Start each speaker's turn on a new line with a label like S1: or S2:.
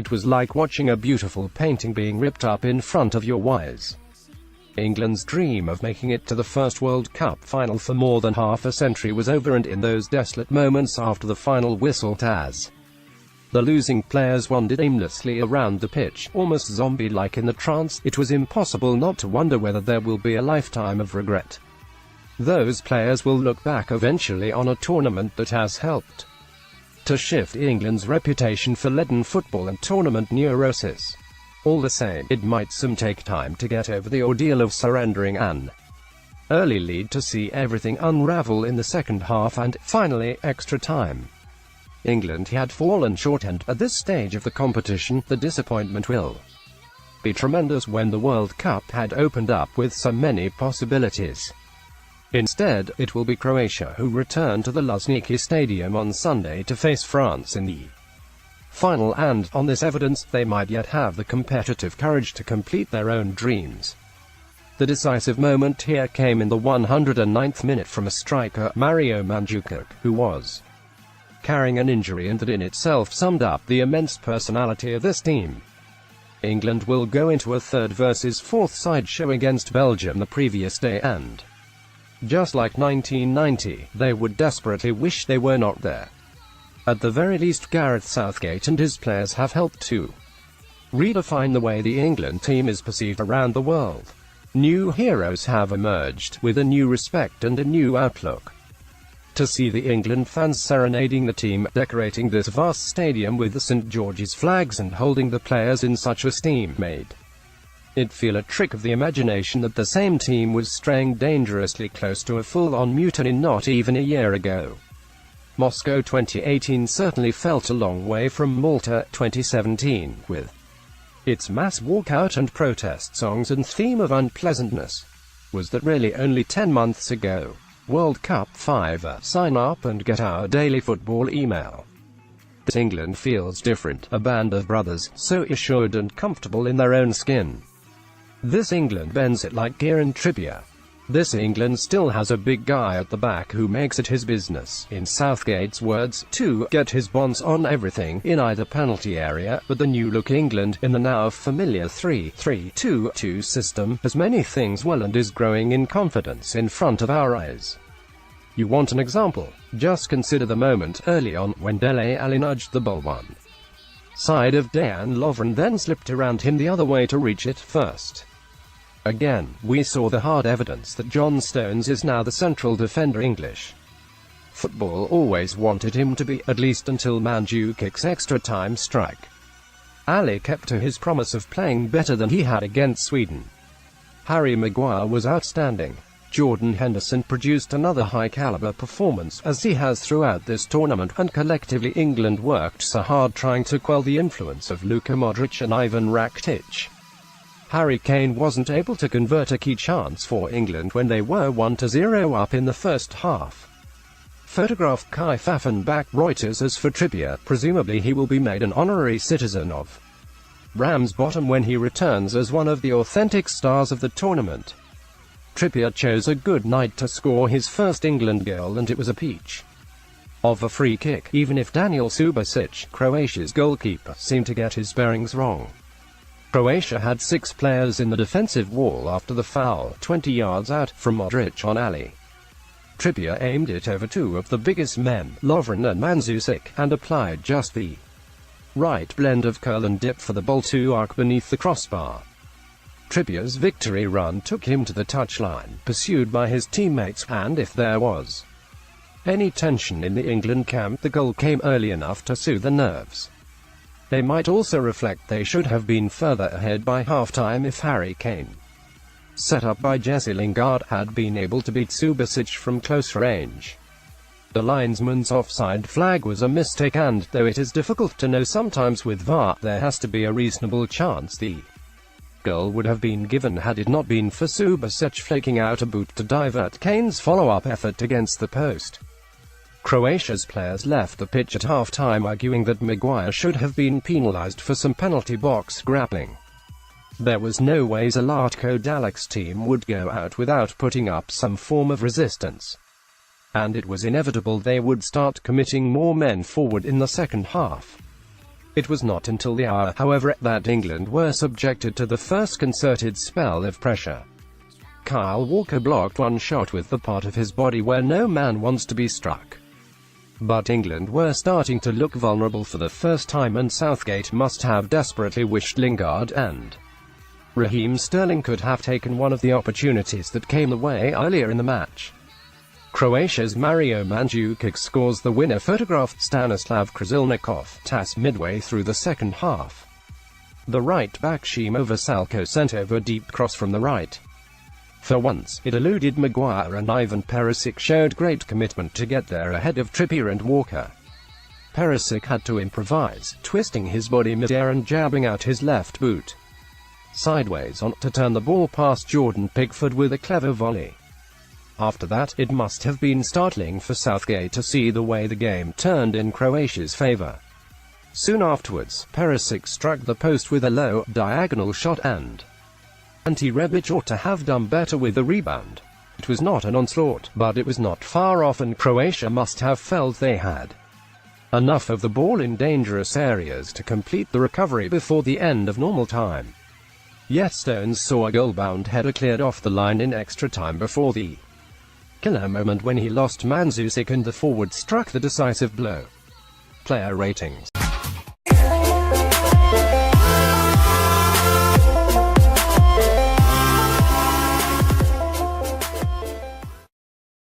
S1: It was like watching a beautiful painting being ripped up in front of your eyes. England's dream of making it to the first World Cup final for more than half a century was over, and in those desolate moments after the final whistle, as the losing players wandered aimlessly around the pitch, almost zombie-like in the trance, it was impossible not to wonder whether there will be a lifetime of regret. Those players will look back eventually on a tournament that has helped to shift England's reputation for leaden football and tournament neurosis. All the same, it might some take time to get over the ordeal of surrendering an early lead to see everything unravel in the second half and, finally, extra time. England had fallen short, and, at this stage of the competition, the disappointment will be tremendous when the World Cup had opened up with so many possibilities. Instead, it will be Croatia who return to the Luzhniki Stadium on Sunday to face France in the final, and, on this evidence, they might yet have the competitive courage to complete their own dreams. The decisive moment here came in the 109th minute from a striker, Mario Mandzukic, who was carrying an injury, and that in itself summed up the immense personality of this team. England will go into a third versus fourth side show against Belgium the previous day, and, just like 1990, they would desperately wish they were not there. At the very least, Gareth Southgate and his players have helped to redefine the way the England team is perceived around the world. New heroes have emerged, with a new respect and a new outlook. To see the England fans serenading the team, decorating this vast stadium with the St. George's flags and holding the players in such esteem, made it feel a trick of the imagination that the same team was straying dangerously close to a full-on mutiny not even a year ago. Moscow 2018 certainly felt a long way from Malta 2017, with its mass walkout and protest songs and theme of unpleasantness. Was that really only 10 months ago? World Cup 5. Sign up and get our daily football email. This England feels different, a band of brothers, so assured and comfortable in their own skin. This England bends it like Kieran Trippier. This England still has a big guy at the back who makes it his business, in Southgate's words, to get his bonds on everything, in either penalty area, but the new-look England, in the now familiar 3-3-2-2 system, has many things well and is growing in confidence in front of our eyes. You want an example? Just consider the moment early on, when Dele Alli nudged the ball one side of Dejan Lovren, then slipped around him the other way to reach it first. Again, we saw the hard evidence that John Stones is now the central defender English football always wanted him to be, at least until Mandzukic's extra-time strike. Ali kept to his promise of playing better than he had against Sweden. Harry Maguire was outstanding. Jordan Henderson produced another high-caliber performance, as he has throughout this tournament, and collectively England worked so hard trying to quell the influence of Luka Modric and Ivan Rakitic. Harry Kane wasn't able to convert a key chance for England when they were 1-0 up in the first half. Photograph Kai Pfaffenbach. Reuters. As for Trippier, presumably he will be made an honorary citizen of Ramsbottom when he returns as one of the authentic stars of the tournament. Trippier chose a good night to score his first England goal, and it was a peach of a free kick, even if Daniel Subasic, Croatia's goalkeeper, seemed to get his bearings wrong. Croatia had 6 players in the defensive wall after the foul, 20 yards out, from Modric on Ali. Trippier aimed it over 2 of the biggest men, Lovren and Mandzukic, and applied just the right blend of curl and dip for the ball to arc beneath the crossbar. Trippier's victory run took him to the touchline, pursued by his teammates, and if there was any tension in the England camp, the goal came early enough to soothe the nerves. They might also reflect they should have been further ahead by halftime if Harry Kane, set up by Jesse Lingard, had been able to beat Subasic from close range. The linesman's offside flag was a mistake, and, though it is difficult to know sometimes with VAR, there has to be a reasonable chance the goal would have been given had it not been for Subasic flaking out a boot to divert Kane's follow-up effort against the post. Croatia's players left the pitch at half-time arguing that Maguire should have been penalised for some penalty box grappling. There was no way Zlatko Dalic's team would go out without putting up some form of resistance, and it was inevitable they would start committing more men forward in the second half. It was not until the hour, however, that England were subjected to the first concerted spell of pressure. Kyle Walker blocked one shot with the part of his body where no man wants to be struck. But England were starting to look vulnerable for the first time, and Southgate must have desperately wished Lingard and Raheem Sterling could have taken one of the opportunities that came the way earlier in the match. Croatia's Mario Mandzukic scores the winner, photographed Stanislav Krasilnikov TASS midway through the second half. The right-back Šimo Veselko sent over a deep cross from the right. For once, it eluded Maguire, and Ivan Perisic showed great commitment to get there ahead of Trippier and Walker. Perisic had to improvise, twisting his body mid-air and jabbing out his left boot sideways on to turn the ball past Jordan Pickford with a clever volley. After that, it must have been startling for Southgate to see the way the game turned in Croatia's favour. Soon afterwards, Perisic struck the post with a low, diagonal shot, and Ante Rebic ought to have done better with the rebound. It was not an onslaught, but it was not far off, and Croatia must have felt they had enough of the ball in dangerous areas to complete the recovery before the end of normal time. Yet Stones saw a goal-bound header cleared off the line in extra time before the killer moment when he lost Mandzukic and the forward struck the decisive blow. Player ratings.